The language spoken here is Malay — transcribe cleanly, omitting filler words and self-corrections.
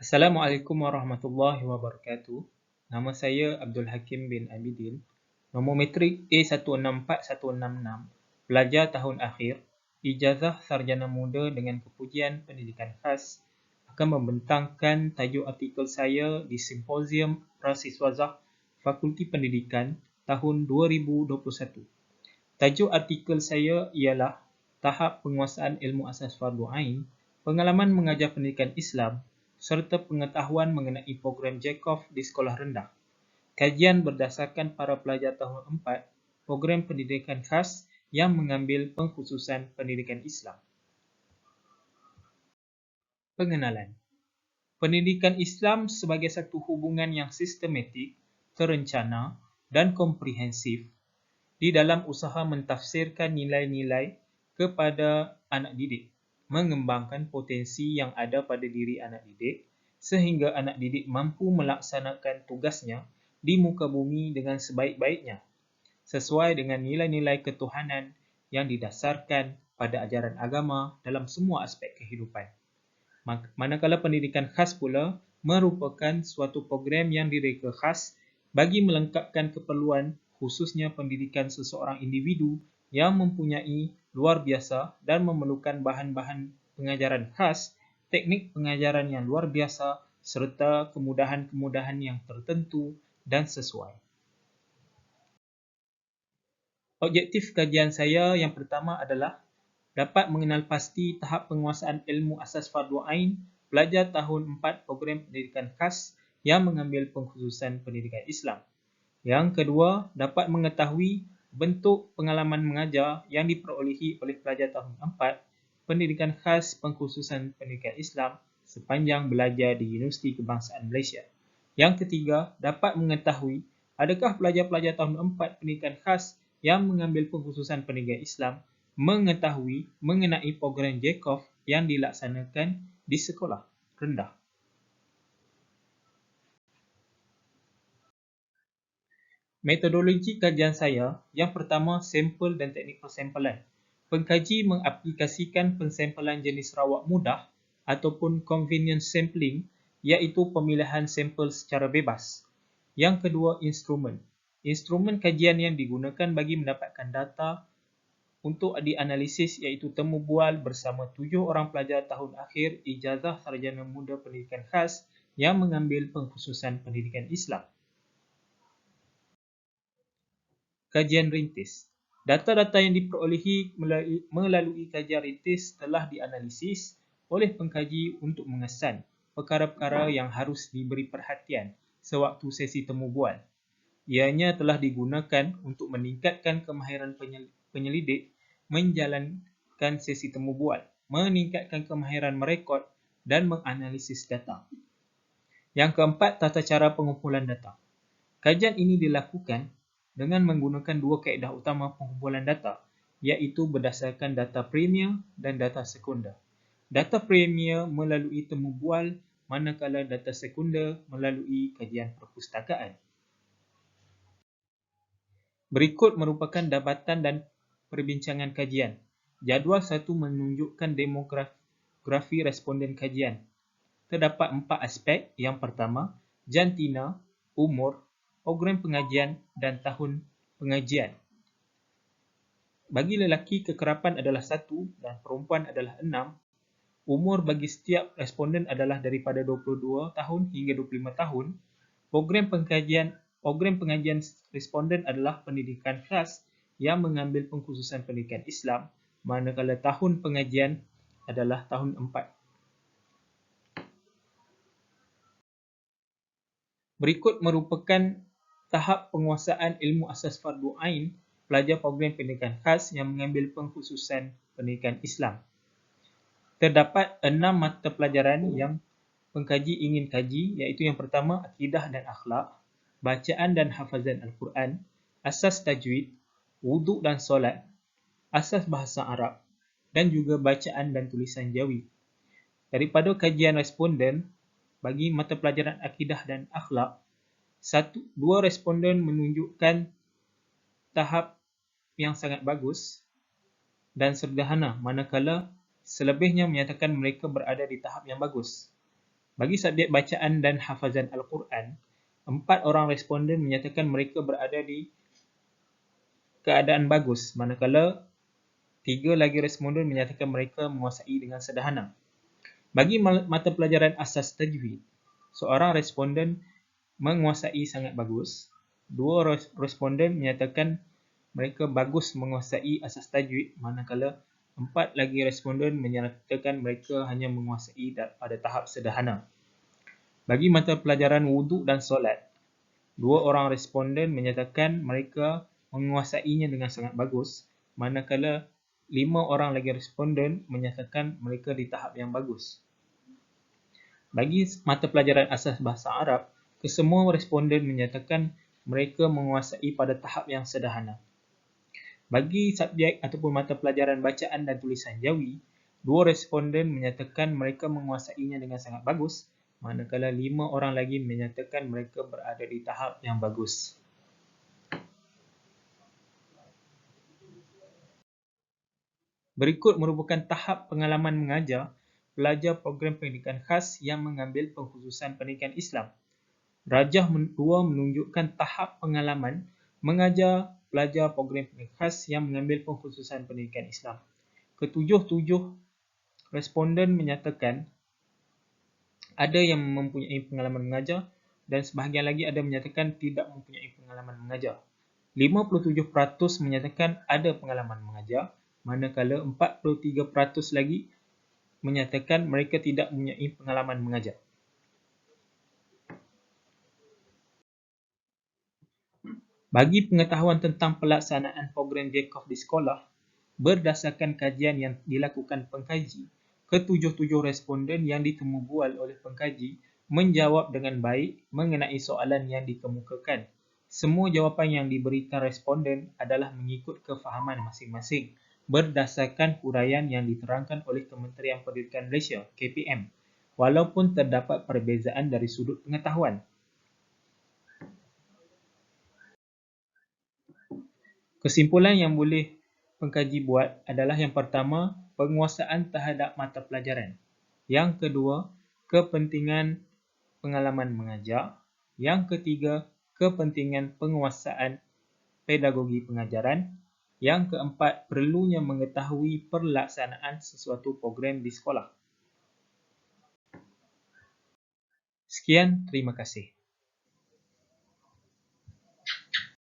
Assalamualaikum warahmatullahi wabarakatuh. Nama saya Abdul Hakim bin Abidin. Nombor matrik A164166. Pelajar tahun akhir. Ijazah Sarjana Muda dengan Kepujian Pendidikan Khas akan membentangkan tajuk artikel saya di Simposium Prasiswazah Fakulti Pendidikan tahun 2021. Tajuk artikel saya ialah Tahap Penguasaan Ilmu Asas Fardu Ain, Pengalaman Mengajar Pendidikan Islam serta pengetahuan mengenai program Jacob di sekolah rendah. Kajian berdasarkan para pelajar tahun 4 program pendidikan khas yang mengambil pengkhususan pendidikan Islam. Pengenalan. Pendidikan Islam sebagai satu hubungan yang sistematik, terencana dan komprehensif di dalam usaha mentafsirkan nilai-nilai kepada anak didik, mengembangkan potensi yang ada pada diri anak didik sehingga anak didik mampu melaksanakan tugasnya di muka bumi dengan sebaik-baiknya, sesuai dengan nilai-nilai ketuhanan yang didasarkan pada ajaran agama dalam semua aspek kehidupan. Manakala pendidikan khas pula merupakan suatu program yang direka khas bagi melengkapkan keperluan khususnya pendidikan seseorang individu yang mempunyai luar biasa dan memerlukan bahan-bahan pengajaran khas, teknik pengajaran yang luar biasa serta kemudahan-kemudahan yang tertentu dan sesuai. Objektif kajian saya yang pertama adalah dapat mengenal pasti tahap penguasaan ilmu asas fardu ain pelajar tahun 4 program pendidikan khas yang mengambil pengkhususan pendidikan Islam. Yang kedua, dapat mengetahui bentuk pengalaman mengajar yang diperolehi oleh pelajar tahun 4 pendidikan khas pengkhususan pendidikan Islam sepanjang belajar di Universiti Kebangsaan Malaysia. Yang ketiga, dapat mengetahui adakah pelajar-pelajar tahun 4 pendidikan khas yang mengambil pengkhususan pendidikan Islam mengetahui mengenai program Jacob yang dilaksanakan di sekolah rendah. Metodologi kajian saya, yang pertama, sampel dan teknik persampalan. Pengkaji mengaplikasikan pensampalan jenis rawak mudah ataupun convenience sampling, iaitu pemilihan sampel secara bebas. Yang kedua, instrumen. Instrumen kajian yang digunakan bagi mendapatkan data untuk dianalisis iaitu temu bual bersama 7 orang pelajar tahun akhir ijazah sarjana muda pendidikan khas yang mengambil pengkhususan pendidikan Islam. Kajian rintis. Data-data yang diperolehi melalui kajian rintis telah dianalisis oleh pengkaji untuk mengesan perkara-perkara yang harus diberi perhatian sewaktu sesi temu bual. Ianya telah digunakan untuk meningkatkan kemahiran penyelidik menjalankan sesi temu bual, meningkatkan kemahiran merekod dan menganalisis data. Yang keempat, tata cara pengumpulan data. Kajian ini dilakukan dengan menggunakan dua kaedah utama pengumpulan data, iaitu berdasarkan data premier dan data sekunder. Data premier melalui temu bual, manakala data sekunder melalui kajian perpustakaan. Berikut merupakan dapatan dan perbincangan kajian. Jadual 1 menunjukkan demografi responden kajian. Terdapat 4 aspek. Yang pertama, jantina, umur, program pengajian dan tahun pengajian. Bagi lelaki, kekerapan adalah 1 dan perempuan adalah 6. Umur bagi setiap responden adalah daripada 22 tahun hingga 25 tahun. Program pengajian responden adalah pendidikan khas yang mengambil pengkhususan pendidikan Islam, manakala tahun pengajian adalah tahun 4. Berikut merupakan tahap penguasaan ilmu asas fardu ain pelajar program pendidikan khas yang mengambil pengkhususan pendidikan Islam. Terdapat 6 mata pelajaran yang pengkaji ingin kaji, iaitu yang pertama, akidah dan akhlak, bacaan dan hafazan Al-Quran, asas tajwid, wuduk dan solat, asas bahasa Arab dan juga bacaan dan tulisan Jawi. Daripada kajian responden bagi mata pelajaran akidah dan akhlak, 2 responden menunjukkan tahap yang sangat bagus dan sederhana, manakala selebihnya menyatakan mereka berada di tahap yang bagus. Bagi subjek bacaan dan hafazan Al-Quran, 4 orang responden menyatakan mereka berada di keadaan bagus, manakala 3 lagi responden menyatakan mereka menguasai dengan sederhana. Bagi mata pelajaran asas tajwid, seorang responden menguasai sangat bagus, 2 responden menyatakan mereka bagus menguasai asas tajwid, manakala 4 lagi responden menyatakan mereka hanya menguasai pada tahap sederhana. Bagi mata pelajaran wuduk dan solat, 2 orang responden menyatakan mereka menguasainya dengan sangat bagus, manakala 5 orang lagi responden menyatakan mereka di tahap yang bagus. Bagi mata pelajaran asas bahasa Arab, kesemua responden menyatakan mereka menguasai pada tahap yang sederhana. Bagi subjek ataupun mata pelajaran bacaan dan tulisan Jawi, 2 responden menyatakan mereka menguasainya dengan sangat bagus, manakala 5 orang lagi menyatakan mereka berada di tahap yang bagus. Berikut merupakan tahap pengalaman mengajar pelajar program pendidikan khas yang mengambil pengkhususan pendidikan Islam. Rajah 2 menunjukkan tahap pengalaman mengajar pelajar program pendidikan khas yang mengambil pengkhususan pendidikan Islam. Ketujuh-tujuh responden menyatakan ada yang mempunyai pengalaman mengajar dan sebahagian lagi ada menyatakan tidak mempunyai pengalaman mengajar. 57% menyatakan ada pengalaman mengajar, manakala 43% lagi menyatakan mereka tidak mempunyai pengalaman mengajar. Bagi pengetahuan tentang pelaksanaan program JCOF di sekolah, berdasarkan kajian yang dilakukan pengkaji, ketujuh-tujuh responden yang ditemubual oleh pengkaji menjawab dengan baik mengenai soalan yang dikemukakan. Semua jawapan yang diberikan responden adalah mengikut kefahaman masing-masing berdasarkan huraian yang diterangkan oleh Kementerian Pendidikan Malaysia, KPM, walaupun terdapat perbezaan dari sudut pengetahuan. Kesimpulan yang boleh pengkaji buat adalah yang pertama, penguasaan terhadap mata pelajaran. Yang kedua, kepentingan pengalaman mengajar. Yang ketiga, kepentingan penguasaan pedagogi pengajaran. Yang keempat, perlunya mengetahui pelaksanaan sesuatu program di sekolah. Sekian, terima kasih.